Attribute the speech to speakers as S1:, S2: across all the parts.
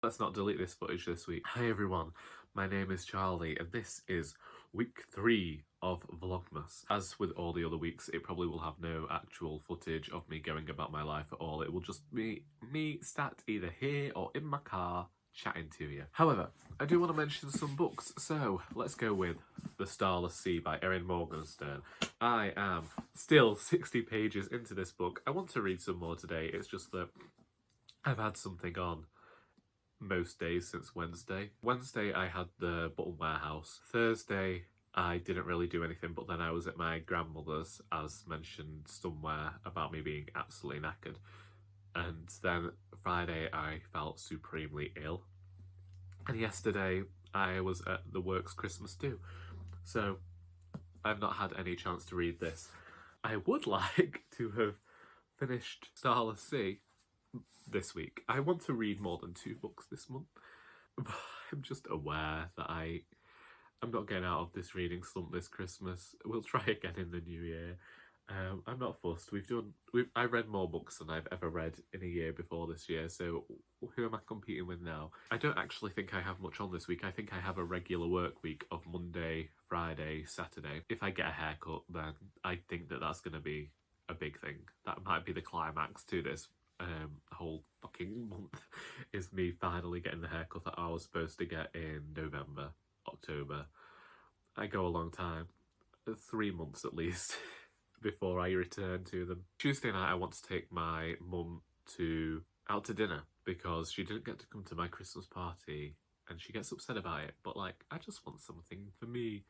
S1: Let's not delete this footage this week. Hi everyone, my name is Charlie and this is week 3 of Vlogmas. As with all the other weeks, it probably will have no actual footage of me going about my life at all. It will just be me sat either here or in my car chatting to you. However, I do want to mention some books, so let's go with The Starless Sea by Erin Morgernstern. I am still 60 pages into this book. I want to read some more today, it's just that I've had something on most days since Wednesday. Wednesday I had the Button Warehouse. Thursday I didn't really do anything, but then I was at my grandmother's, as mentioned somewhere about me being absolutely knackered. And then Friday I felt supremely ill. And yesterday I was at the works Christmas do. So I've not had any chance to read this. I would like to have finished Starless Sea this week. I want to read more than 2 books this month, but I'm just aware that I'm not getting out of this reading slump this Christmas. We'll try again in the new year. I'm not fussed. I read more books than I've ever read in a year before this year, so who am I competing with now? I don't actually think I have much on this week. I think I have a regular work week of Monday, Friday, Saturday. If I get a haircut, then I think that that's going to be a big thing. That might be the climax to this whole fucking month, is me finally getting the haircut that I was supposed to get in November, October. I go a long time, 3 months at least, before I return to them. Tuesday night I want to take my mum out to dinner because she didn't get to come to my Christmas party and she gets upset about it, but like I just want something for me.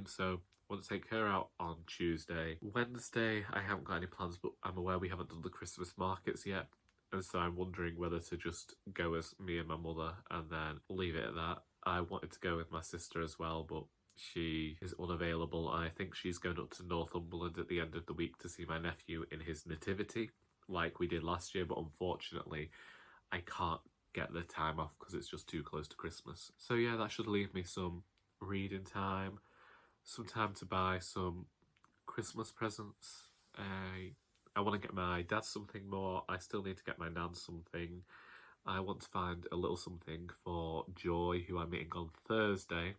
S1: So I want to take her out on Tuesday. Wednesday, I haven't got any plans, but I'm aware we haven't done the Christmas markets yet. And so I'm wondering whether to just go as me and my mother and then leave it at that. I wanted to go with my sister as well, but she is unavailable. I think she's going up to Northumberland at the end of the week to see my nephew in his nativity, like we did last year, but unfortunately I can't get the time off because it's just too close to Christmas. So yeah, that should leave me some reading time, some time to buy some Christmas presents. I want to get my dad something more. I still need to get my nan something. I want to find a little something for Joy, who I'm meeting on Thursday,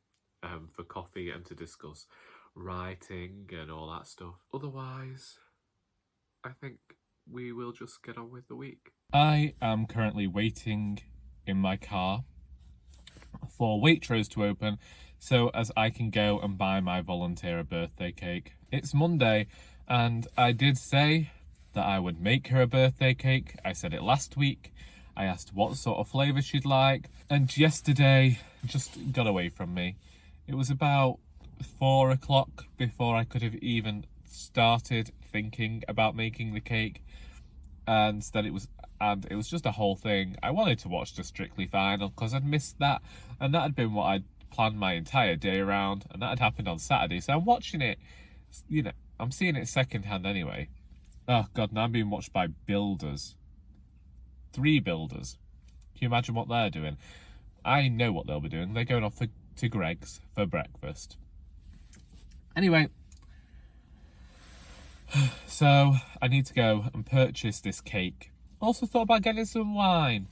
S1: for coffee and to discuss writing and all that stuff. Otherwise, I think we will just get on with the week. I am currently waiting in my car for Waitrose to open so as I can go and buy my volunteer a birthday cake. It's Monday and I did say that I would make her a birthday cake. I said it last week. I asked what sort of flavour she'd like, and yesterday just got away from me. It was about 4 o'clock before I could have even started thinking about making the cake, and then it was just a whole thing. I wanted to watch the Strictly final because I'd missed that, and that had been what I'd planned my entire day around, and that had happened on Saturday, so I'm watching it, you know, I'm seeing it secondhand anyway. Oh god, now I'm being watched by builders. 3 builders. Can you imagine what they're doing? I know what they'll be doing. They're going off to Greg's for breakfast. Anyway, so I need to go and purchase this cake. Also thought about getting some wine.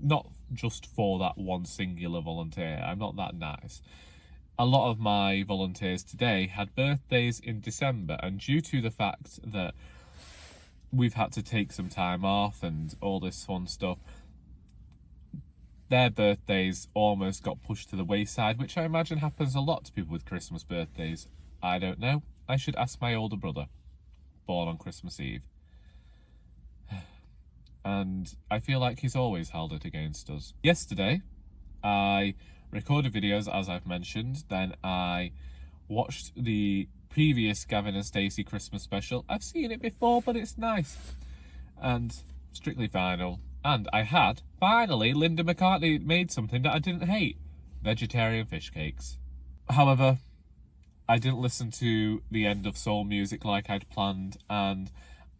S1: Not just for that one singular volunteer. I'm not that nice. A lot of my volunteers today had birthdays in December, and due to the fact that we've had to take some time off and all this fun stuff, their birthdays almost got pushed to the wayside, which I imagine happens a lot to people with Christmas birthdays. I don't know. I should ask my older brother, born on Christmas Eve. And I feel like he's always held it against us. Yesterday, I recorded videos, as I've mentioned, then I watched the previous Gavin and Stacey Christmas special. I've seen it before, but it's nice. And Strictly Final. And I had, finally, Linda McCartney made something that I didn't hate. Vegetarian fish cakes. However, I didn't listen to the end of Soul Music like I'd planned, and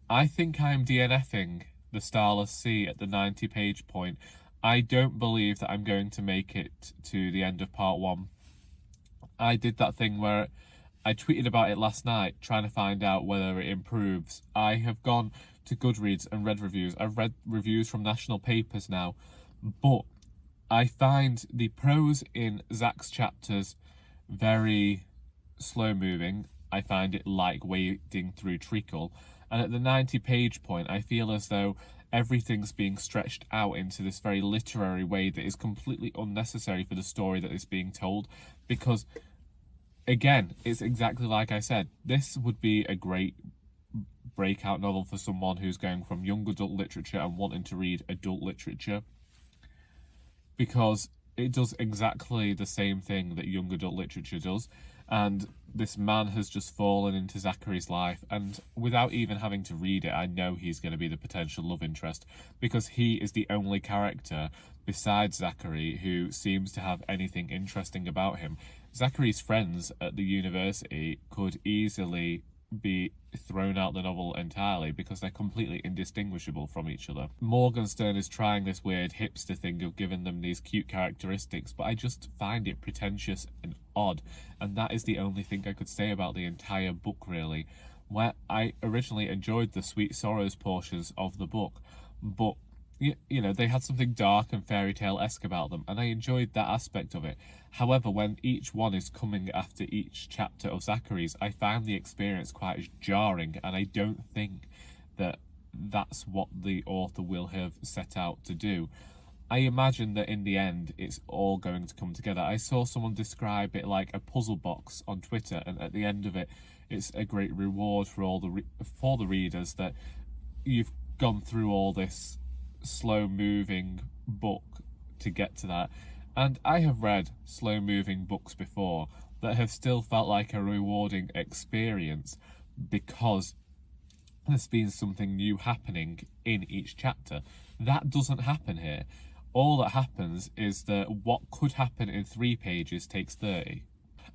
S1: I think I'm DNFing the Starless Sea at the 90-page point. I don't believe that I'm going to make it to the end of part 1. I did that thing where I tweeted about it last night, trying to find out whether it improves. I have gone to Goodreads and read reviews. I've read reviews from national papers now, but I find the prose in Zach's chapters very slow moving. I find it like wading through treacle, and at the 90-page point I feel as though everything's being stretched out into this very literary way that is completely unnecessary for the story that is being told, because again, it's exactly like I said, this would be a great breakout novel for someone who's going from young adult literature and wanting to read adult literature, because it does exactly the same thing that young adult literature does. And this man has just fallen into Zachary's life, and without even having to read it, I know he's going to be the potential love interest, because he is the only character besides Zachary who seems to have anything interesting about him. Zachary's friends at the university could easily be thrown out the novel entirely because they're completely indistinguishable from each other. Morgernstern is trying this weird hipster thing of giving them these cute characteristics, but I just find it pretentious and odd, and that is the only thing I could say about the entire book, really. Where I originally enjoyed the sweet sorrows portions of the book, but you know, they had something dark and fairy tale-esque about them, and I enjoyed that aspect of it. However, when each one is coming after each chapter of Zachary's, I found the experience quite jarring, and I don't think that that's what the author will have set out to do. I imagine that in the end, it's all going to come together. I saw someone describe it like a puzzle box on Twitter, and at the end of it, it's a great reward for all the readers that you've gone through all this slow-moving book to get to that. And I have read slow-moving books before that have still felt like a rewarding experience because there's been something new happening in each chapter. That doesn't happen here. All that happens is that what could happen in 3 pages takes 30.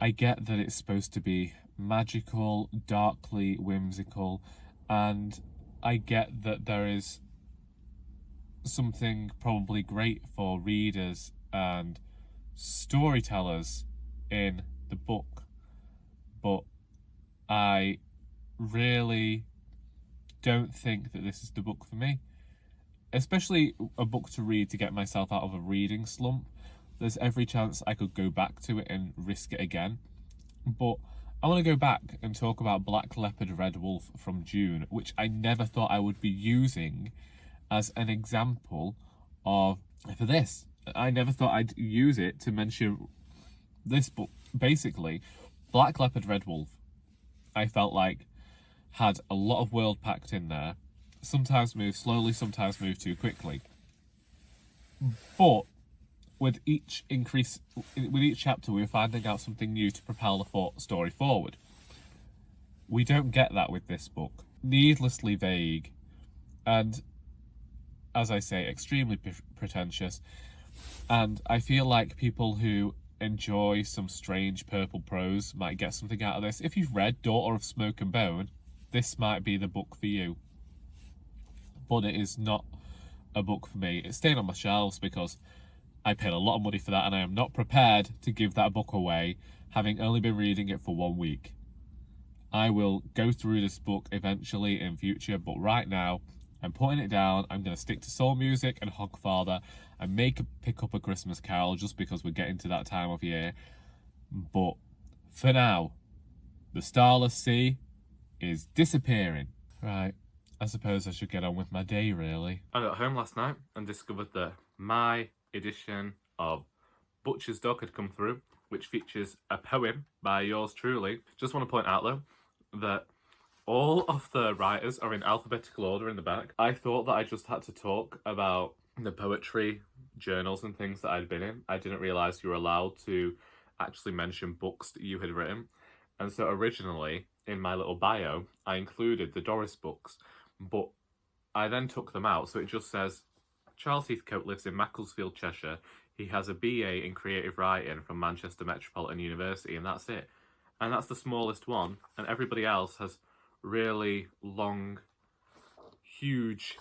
S1: I get that it's supposed to be magical, darkly whimsical, and I get that there is something probably great for readers and storytellers in the book, but I really don't think that this is the book for me, especially a book to read to get myself out of a reading slump. There's every chance I could go back to it and risk it again, but I want to go back and talk about Black Leopard Red Wolf from June, which I never thought I would be using as an example of for this. I never thought I'd use it to mention this book. Basically, Black Leopard Red Wolf, I felt like had a lot of world packed in there, sometimes moved slowly, sometimes moved too quickly. But with each chapter, we were finding out something new to propel the story forward. We don't get that with this book. Needlessly vague, and as I say, extremely pretentious. And I feel like people who enjoy some strange purple prose might get something out of this. If you've read Daughter of Smoke and Bone, this might be the book for you. But it is not a book for me. It's staying on my shelves because I paid a lot of money for that, and I am not prepared to give that book away, having only been reading it for 1 week. I will go through this book eventually in future, but right now, I'm putting it down. I'm going to stick to soul music and Hogfather and pick up A Christmas Carol just because we're getting to that time of year. But for now, the Starless Sea is disappearing. Right, I suppose I should get on with my day, really. I got home last night and discovered that my edition of Butcher's Dog had come through, which features a poem by yours truly. Just want to point out, though, that all of the writers are in alphabetical order in the back. I thought that I just had to talk about the poetry journals and things that I'd been in. I didn't realise you were allowed to actually mention books that you had written. And so originally, in my little bio, I included the Doris books, but I then took them out. So it just says, Charles Heathcote lives in Macclesfield, Cheshire. He has a BA in creative writing from Manchester Metropolitan University, and that's it. And that's the smallest one, and everybody else has really long, huge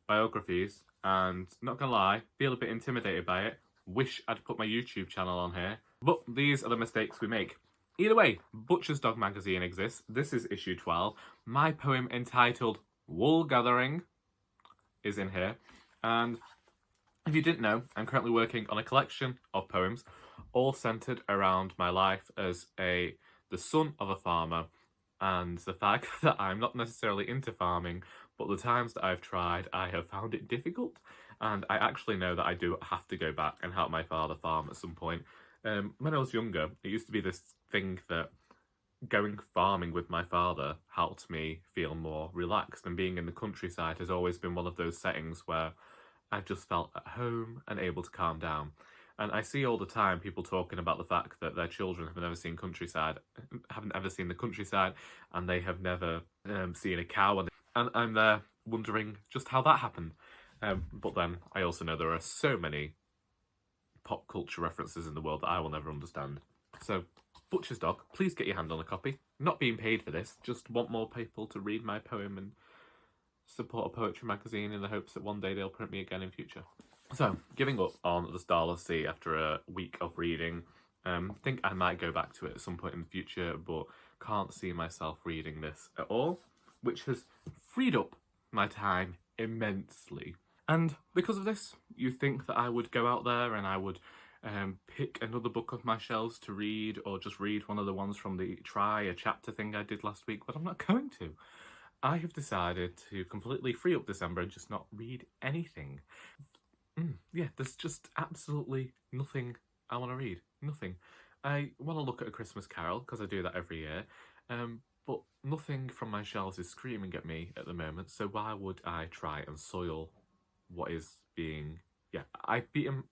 S1: biographies, and not gonna lie, feel a bit intimidated by it. Wish I'd put my YouTube channel on here, but these are the mistakes we make. Either way, Butcher's Dog magazine exists. This is issue 12. My poem entitled Woolgathering is in here, And if you didn't know, I'm currently working on a collection of poems, all centred around my life as the son of a farmer, and the fact that I'm not necessarily into farming, but the times that I've tried, I have found it difficult, and I actually know that I do have to go back and help my father farm at some point. When I was younger, it used to be this thing that going farming with my father helped me feel more relaxed, and being in the countryside has always been one of those settings where I've just felt at home and able to calm down. And I see all the time people talking about the fact that their children haven't ever seen the countryside, and they have never seen a cow, and I'm there wondering just how that happened. But then I also know there are so many pop culture references in the world that I will never understand. So, Butcher's Dog, please get your hand on a copy. Not being paid for this, just want more people to read my poem and support a poetry magazine in the hopes that one day they'll print me again in future. So, giving up on the Starless Sea after a week of reading. Think I might go back to it at some point in the future, but can't see myself reading this at all, which has freed up my time immensely. And because of this, you think that I would go out there and I would pick another book off my shelves to read, or just read one of the ones from the try a chapter thing I did last week, but I'm not going to. I have decided to completely free up December and just not read anything. Yeah, there's just absolutely nothing I want to read. Nothing. I want to look at A Christmas Carol, because I do that every year, but nothing from my shelves is screaming at me at the moment, so why would I try and soil what is being... Yeah, I've beaten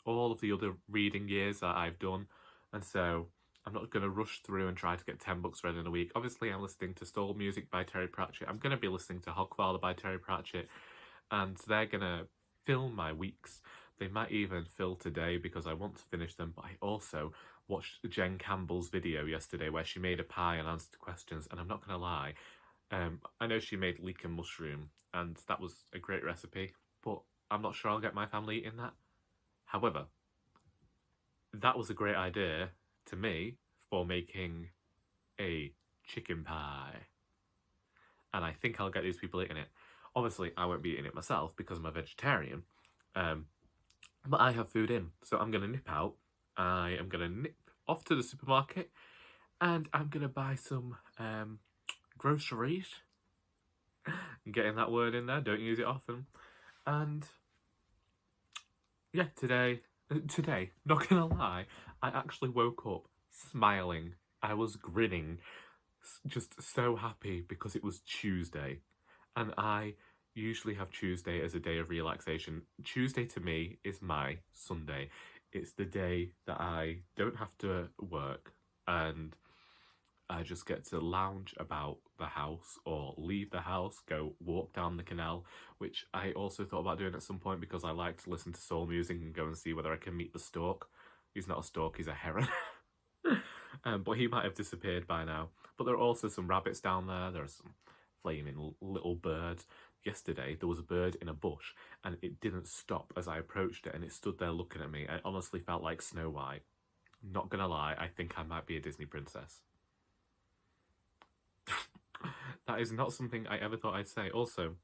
S1: all of the other reading years that I've done, and so I'm not going to rush through and try to get 10 books read in a week. Obviously, I'm listening to Stole Music by Terry Pratchett. I'm going to be listening to Hogfather by Terry Pratchett, and they're going to fill my weeks. They might even fill today because I want to finish them, but I also watched Jen Campbell's video yesterday where she made a pie and answered questions, and I'm not going to lie, I know she made leek and mushroom, and that was a great recipe, but I'm not sure I'll get my family eating that. However, that was a great idea to me for making a chicken pie, and I think I'll get these people eating it. Obviously, I won't be eating it myself because I'm a vegetarian, but I have food in, so I'm going to nip out. I am going to nip off to the supermarket, and I'm going to buy some groceries. Getting that word in there, don't use it often. And yeah, today, not gonna lie, I actually woke up smiling. I was grinning, just so happy because it was Tuesday. And I usually have Tuesday as a day of relaxation. Tuesday to me is my Sunday. It's the day that I don't have to work and I just get to lounge about the house or leave the house, go walk down the canal, which I also thought about doing at some point because I like to listen to soul music and go and see whether I can meet the stork. He's not a stork, he's a heron. But he might have disappeared by now. But there are also some rabbits down there. There are some flaming little birds. Yesterday, there was a bird in a bush and it didn't stop as I approached it, and it stood there looking at me. I honestly felt like Snow White. Not gonna lie, I think I might be a Disney princess. That is not something I ever thought I'd say. Also,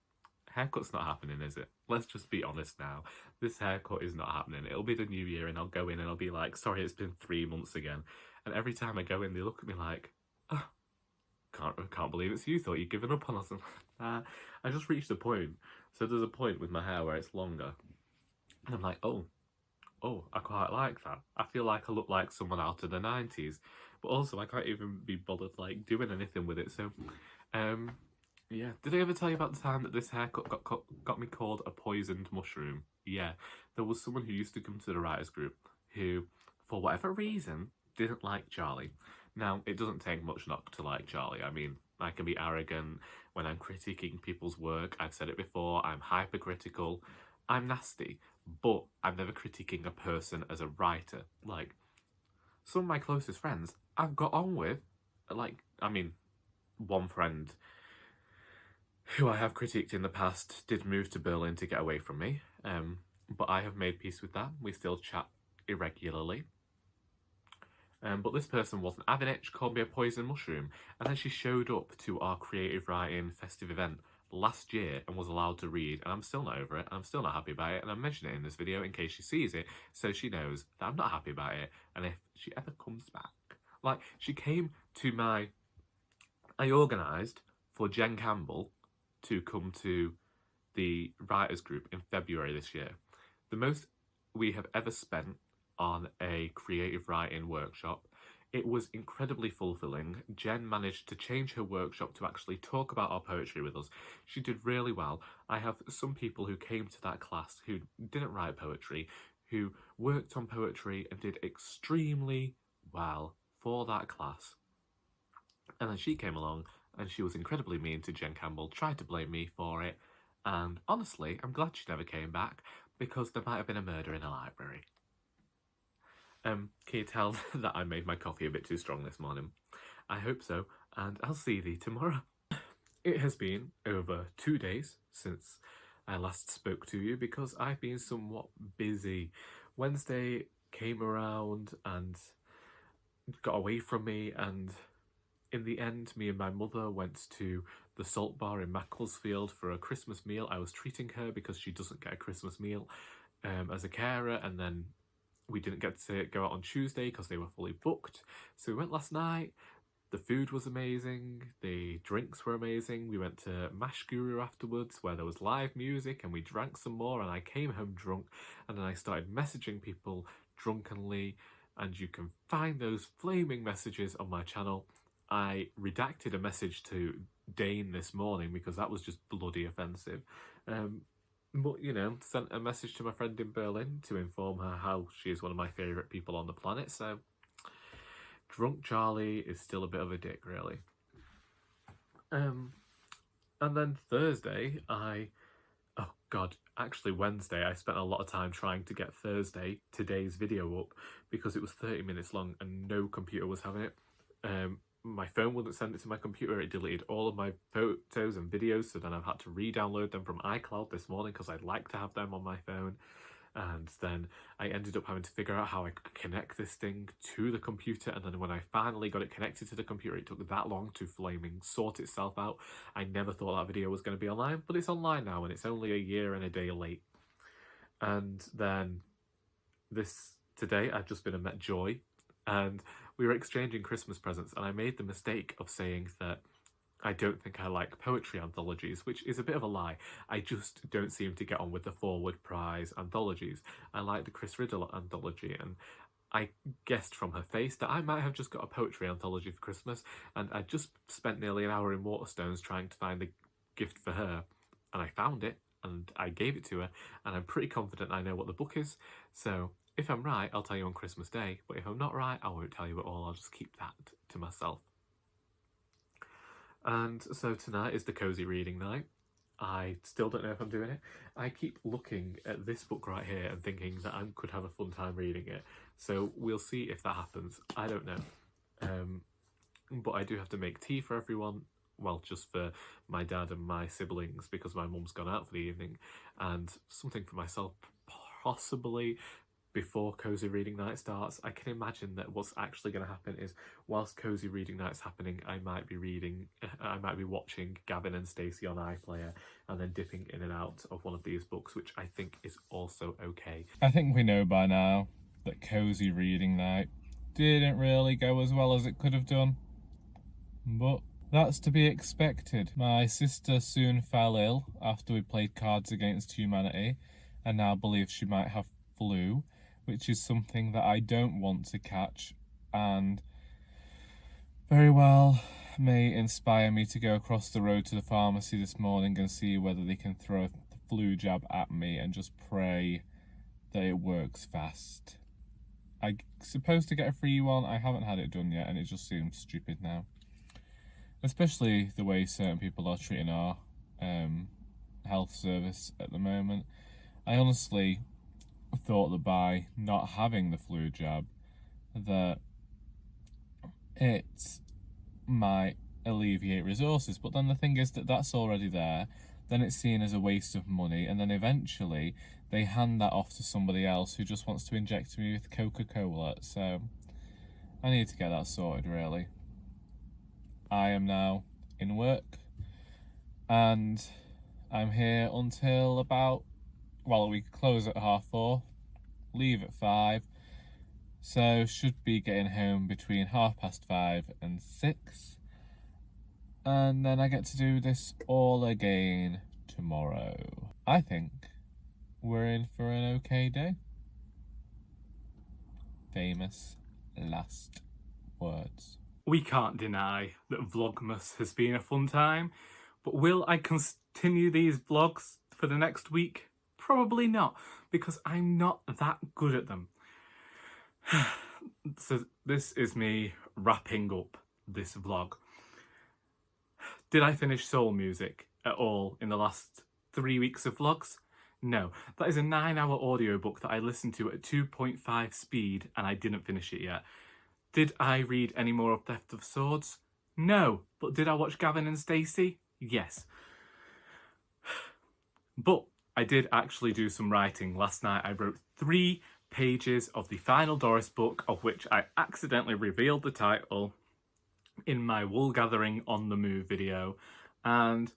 S1: haircut's not happening, is it? Let's just be honest now. This haircut is not happening. It'll be the new year and I'll go in and I'll be like, sorry, it's been 3 months again. And every time I go in, they look at me like, oh, can't believe it's you. Thought you'd given up on us. I just reached a point. So there's a point with my hair where it's longer. And I'm like, oh, I quite like that. I feel like I look like someone out of the 90s. But also, I can't even be bothered like doing anything with it. So, yeah. Did I ever tell you about the time that this haircut got me called a poisoned mushroom? Yeah. There was someone who used to come to the writers group who, for whatever reason, didn't like Charlie. Now, it doesn't take much not to like Charlie. I mean, I can be arrogant when I'm critiquing people's work. I've said it before. I'm hypercritical. I'm nasty. But I'm never critiquing a person as a writer. Like, some of my closest friends I've got on with, like, I mean, one friend who I have critiqued in the past did move to Berlin to get away from me, but I have made peace with that. We still chat irregularly. But this person wasn't having it. She called me a poison mushroom, and then she showed up to our creative writing festive event last year and was allowed to read, and I'm still not over it, and I'm still not happy about it, and I'm mentioning it in this video in case she sees it, so she knows that I'm not happy about it, and if she ever comes back. Like, she came to I organised for Jen Campbell to come to the writers group in February this year. The most we have ever spent on a creative writing workshop. It was incredibly fulfilling. Jen managed to change her workshop to actually talk about our poetry with us. She did really well. I have some people who came to that class who didn't write poetry, who worked on poetry and did extremely well for that class. And then she came along and she was incredibly mean to Jen Campbell, tried to blame me for it, and honestly, I'm glad she never came back, because there might have been a murder in a library. Can you tell that I made my coffee a bit too strong this morning? I hope so, and I'll see thee tomorrow. It has been over 2 days since I last spoke to you, because I've been somewhat busy. Wednesday came around and got away from me, and in the end, me and my mother went to the Salt Bar in Macclesfield for a Christmas meal. I was treating her because she doesn't get a Christmas meal as a carer, and then we didn't get to go out on Tuesday because they were fully booked. So we went last night. The food was amazing, the drinks were amazing. We went to Mash Guru afterwards where there was live music, and we drank some more, and I came home drunk, and then I started messaging people drunkenly, and you can find those flaming messages on my channel. I redacted a message to Dane this morning because that was just bloody offensive. But, you know, sent a message to my friend in Berlin to inform her how she is one of my favourite people on the planet. So, drunk Charlie is still a bit of a dick, really. And then Thursday, actually Wednesday, I spent a lot of time trying to get today's video up, because it was 30 minutes long and no computer was having it. My phone wouldn't send it to my computer. It deleted all of my photos and videos, so then I've had to re-download them from iCloud this morning because I'd like to have them on my phone. And then I ended up having to figure out how I could connect this thing to the computer, and then when I finally got it connected to the computer, it took that long to flaming sort itself out. I never thought that video was going to be online, but it's online now, and it's only a year and a day late. And then today I've just been and met Joy, and we were exchanging Christmas presents, and I made the mistake of saying that I don't think I like poetry anthologies, which is a bit of a lie. I just don't seem to get on with the Forward Prize anthologies. I like the Chris Riddle anthology, and I guessed from her face that I might have just got a poetry anthology for Christmas, and I just spent nearly an hour in Waterstones trying to find the gift for her, and I found it, and I gave it to her, and I'm pretty confident I know what the book is, so if I'm right, I'll tell you on Christmas Day, but if I'm not right, I won't tell you at all. I'll just keep that to myself. And so tonight is the cozy reading night. I still don't know if I'm doing it. I keep looking at this book right here and thinking that I could have a fun time reading it. So we'll see if that happens. I don't know. But I do have to make tea for everyone. Well, just for my dad and my siblings, because my mum's gone out for the evening. And something for myself, possibly, before cozy reading night starts. I can imagine that what's actually going to happen is, whilst cozy reading night's happening, I might be watching Gavin and Stacey on iPlayer, and then dipping in and out of one of these books, which I think is also okay. I think we know by now that cozy reading night didn't really go as well as it could have done, but that's to be expected. My sister soon fell ill after we played Cards Against Humanity, and now believes she might have flu, which is something that I don't want to catch, and very well may inspire me to go across the road to the pharmacy this morning and see whether they can throw a flu jab at me, and just pray that it works fast. I'm supposed to get a free one. I haven't had it done yet, and it just seems stupid now, especially the way certain people are treating our health service at the moment. I honestly thought that by not having the flu jab that it might alleviate resources, but then the thing is that that's already there, then it's seen as a waste of money, and then eventually they hand that off to somebody else who just wants to inject me with Coca-Cola. So I need to get that sorted, really. I am now in work. and I'm here until about, well, we close at 4:30, leave at 5, so should be getting home between 5:30 and 6, and then I get to do this all again tomorrow. I think we're in for an okay day. Famous last words.
S2: We can't deny that Vlogmas has been a fun time, but will I continue these vlogs for the next week? Probably not, because I'm not that good at them. So this is me wrapping up this vlog. Did I finish Soul Music at all in the last 3 weeks of vlogs? No, that is a 9-hour audiobook that I listened to at 2.5 speed and I didn't finish it yet. Did I read any more of Theft of Swords? No, but did I watch Gavin and Stacey? Yes. But I did actually do some writing. Last night I wrote 3 pages of the final Doris book, of which I accidentally revealed the title in my Woolgathering on the Move video, and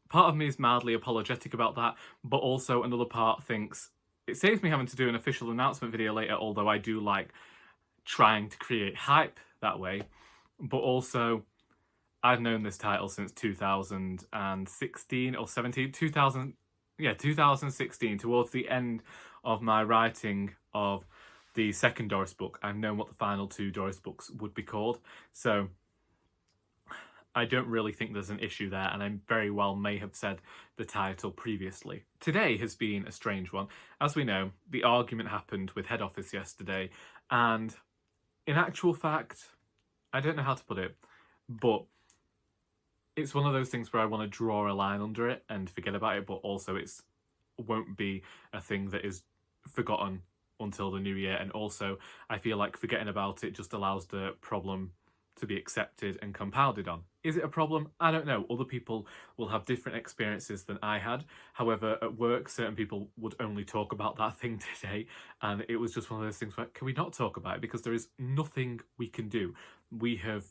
S2: part of me is mildly apologetic about that, but also another part thinks it saves me having to do an official announcement video later, although I do like trying to create hype that way. But also, I've known this title since 2016 or 17, 2016, towards the end of my writing of the second Doris book. I've known what the final 2 Doris books would be called, so I don't really think there's an issue there, and I very well may have said the title previously. Today has been a strange one. As we know, the argument happened with head office yesterday, and in actual fact, I don't know how to put it, but it's one of those things where I want to draw a line under it and forget about it, but also it's won't be a thing that is forgotten until the new year, and also I feel like forgetting about it just allows the problem to be accepted and compounded on. Is it a problem? I don't know. Other people will have different experiences than I had. However, at work, certain people would only talk about that thing today, and it was just one of those things where, can we not talk about it? Because there is nothing we can do. We have,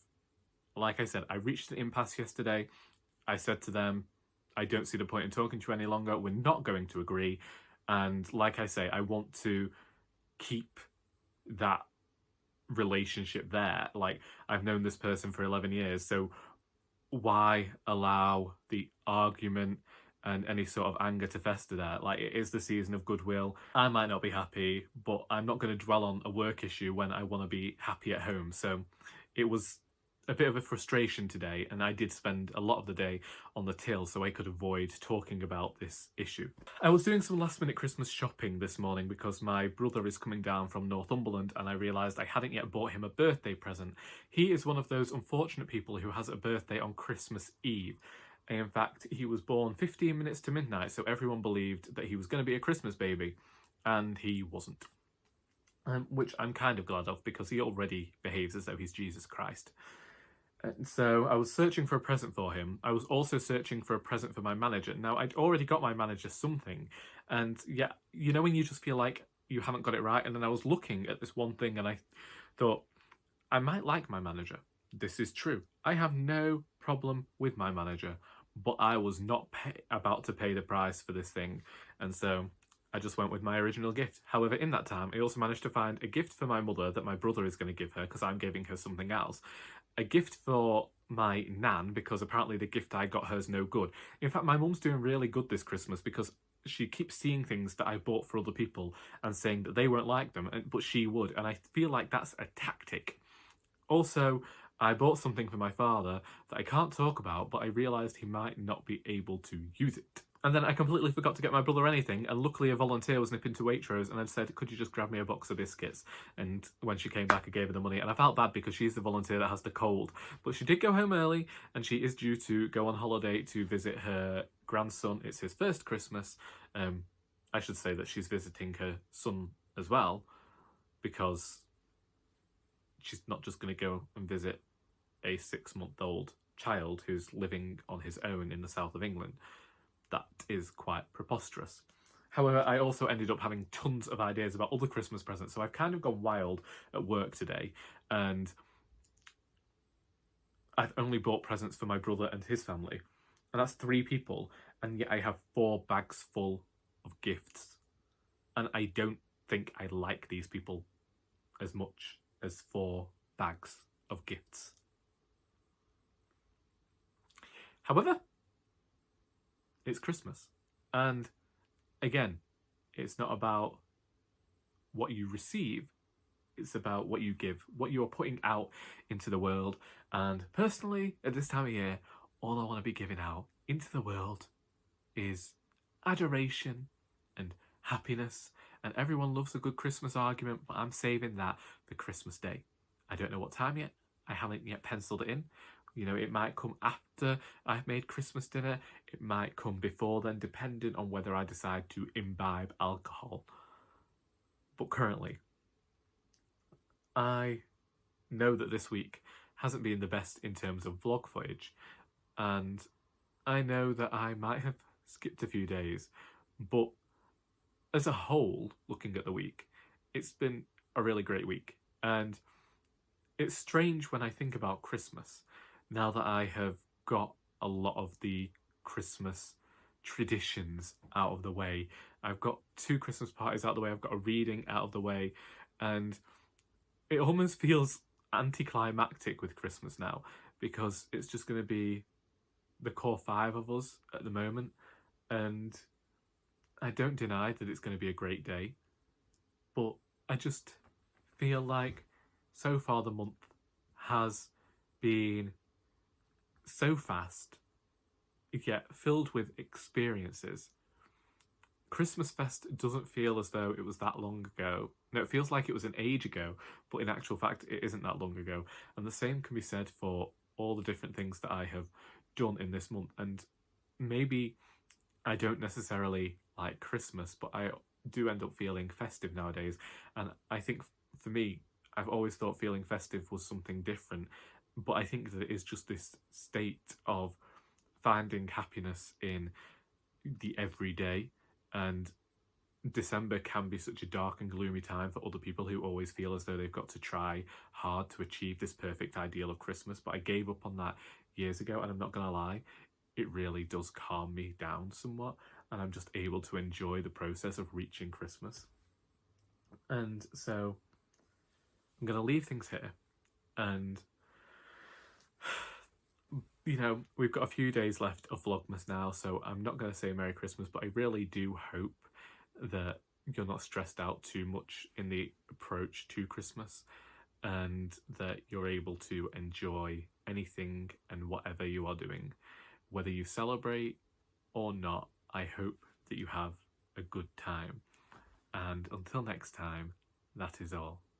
S2: like I said, I reached an impasse yesterday. I said to them, I don't see the point in talking to you any longer. We're not going to agree. And like I say, I want to keep that relationship there. Like, I've known this person for 11 years, so why allow the argument and any sort of anger to fester there? Like, it is the season of goodwill. I might not be happy, but I'm not going to dwell on a work issue when I want to be happy at home. So it was a bit of a frustration today, and I did spend a lot of the day on the till so I could avoid talking about this issue. I was doing some last minute Christmas shopping this morning because my brother is coming down from Northumberland, and I realised I hadn't yet bought him a birthday present. He is one of those unfortunate people who has a birthday on Christmas Eve. In fact, he was born 15 minutes to midnight, so everyone believed that he was going to be a Christmas baby, and he wasn't. Which I'm kind of glad of, because he already behaves as though he's Jesus Christ. And so I was searching for a present for him. I was also searching for a present for my manager. Now, I'd already got my manager something, and yeah, you know when you just feel like you haven't got it right? And then I was looking at this one thing and I thought, I might like my manager. This is true. I have no problem with my manager, but I was not about to pay the price for this thing, and so I just went with my original gift. However, in that time, I also managed to find a gift for my mother that my brother is going to give her, because I'm giving her something else. A gift for my nan, because apparently the gift I got her is no good. In fact, my mum's doing really good this Christmas because she keeps seeing things that I bought for other people and saying that they won't like them, but she would, and I feel like that's a tactic. Also, I bought something for my father that I can't talk about, but I realised he might not be able to use it. And then I completely forgot to get my brother anything, and luckily a volunteer was nipping to Waitrose, and I said, could you just grab me a box of biscuits? And when she came back, I gave her the money, and I felt bad because she's the volunteer that has the cold. But she did go home early, and she is due to go on holiday to visit her grandson. It's his first Christmas. I should say that she's visiting her son as well, because she's not just going to go and visit a 6-month-old child who's living on his own in the south of England. That is quite preposterous. However, I also ended up having tons of ideas about other Christmas presents, so I've kind of gone wild at work today, and I've only bought presents for my brother and his family. And that's 3 people, and yet I have 4 bags full of gifts. And I don't think I like these people as much as 4 bags of gifts. However, it's Christmas. And again, it's not about what you receive, it's about what you give, what you are putting out into the world. And personally, at this time of year, all I want to be giving out into the world is adoration and happiness. And everyone loves a good Christmas argument, but I'm saving that for Christmas Day. I don't know what time yet. I haven't yet penciled it in. You know, it might come after I've made Christmas dinner. It might come before then, depending on whether I decide to imbibe alcohol. But currently, I know that this week hasn't been the best in terms of vlog footage, and I know that I might have skipped a few days, but as a whole, looking at the week, it's been a really great week. And it's strange when I think about Christmas, now that I have got a lot of the Christmas traditions out of the way. I've got 2 Christmas parties out of the way, I've got a reading out of the way, and it almost feels anticlimactic with Christmas now, because it's just going to be the core 5 of us at the moment, and I don't deny that it's going to be a great day, but I just feel like so far the month has been so fast, yet filled with experiences. Christmas Fest doesn't feel as though it was that long ago. No, it feels like it was an age ago, but in actual fact, it isn't that long ago. And the same can be said for all the different things that I have done in this month. And maybe I don't necessarily like Christmas, but I do end up feeling festive nowadays. And I think for me, I've always thought feeling festive was something different. But I think that it is just this state of finding happiness in the everyday. And December can be such a dark and gloomy time for other people who always feel as though they've got to try hard to achieve this perfect ideal of Christmas. But I gave up on that years ago, and I'm not gonna lie, it really does calm me down somewhat, and I'm just able to enjoy the process of reaching Christmas. And so I'm gonna leave things here, and you know, we've got a few days left of Vlogmas now, so I'm not going to say Merry Christmas, but I really do hope that you're not stressed out too much in the approach to Christmas, and that you're able to enjoy anything and whatever you are doing. Whether you celebrate or not, I hope that you have a good time. And until next time, that is all.